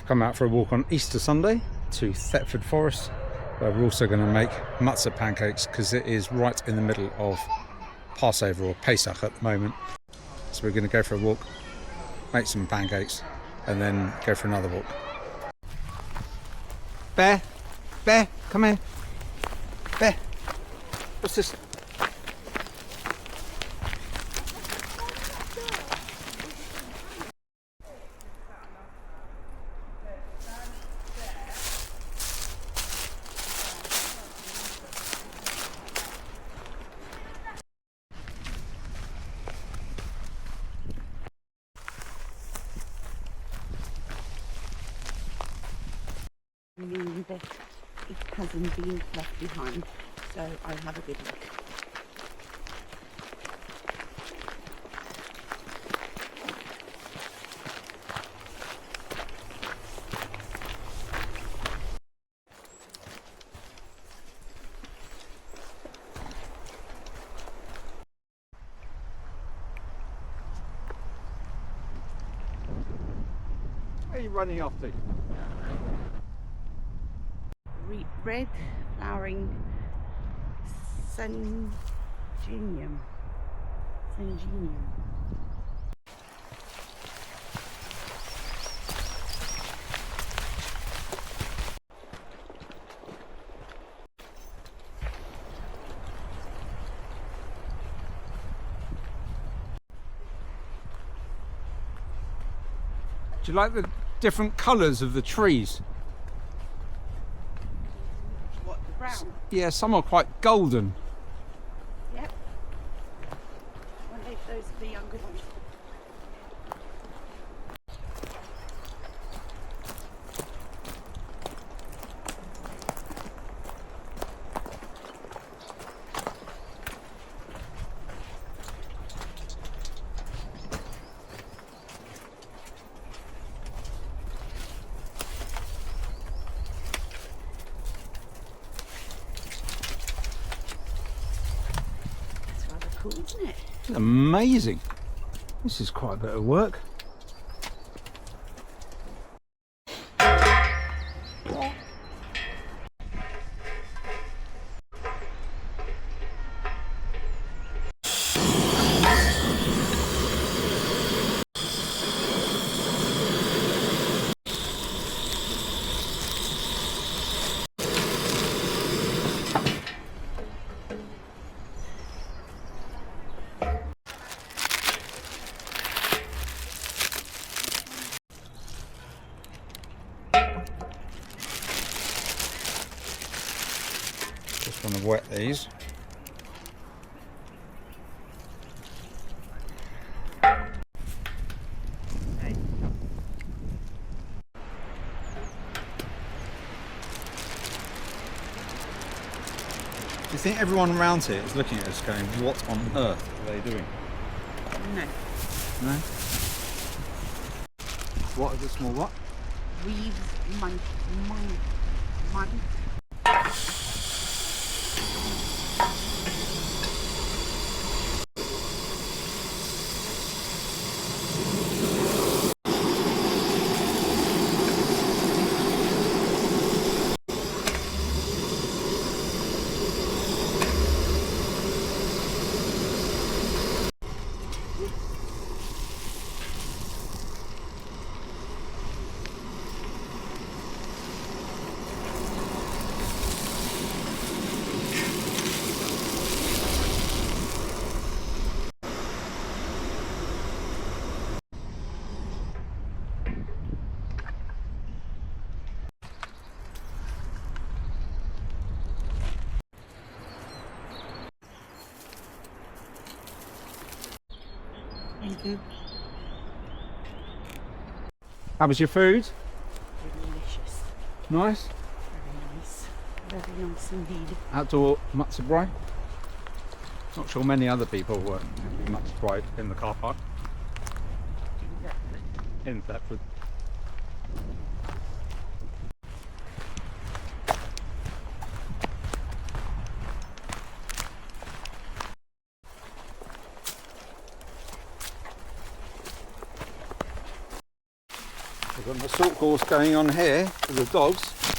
come out for a walk on Easter Sunday to Thetford Forest, where we're also going to make matzah pancakes because it is right in the middle of Passover or Pesach at the moment. So we're going to go for a walk, make some pancakes, and then go for another walk. Bear, Bear, come here. Bear, what's this? Meaning that it hasn't been left behind, so I'll have a good look. Where are you running after? Red flowering Sanginium. Do you like the different colours of the trees? What, the brown? Yeah, some are quite golden. Yep. I wonder if those are the younger ones. Cool, isn't it? Amazing. This is quite a bit of work. Just want to wet these. Do you think everyone around here is looking at us going, what on earth are they doing? No. No? What is a small what? Weaves, mud. Thank you. How was your food? Delicious. Nice? Very nice. Very nice indeed. Outdoor matzo-brei? Not sure many other people were matzo-brei in the car park. In Thetford. We've got an assault course going on here with the dogs.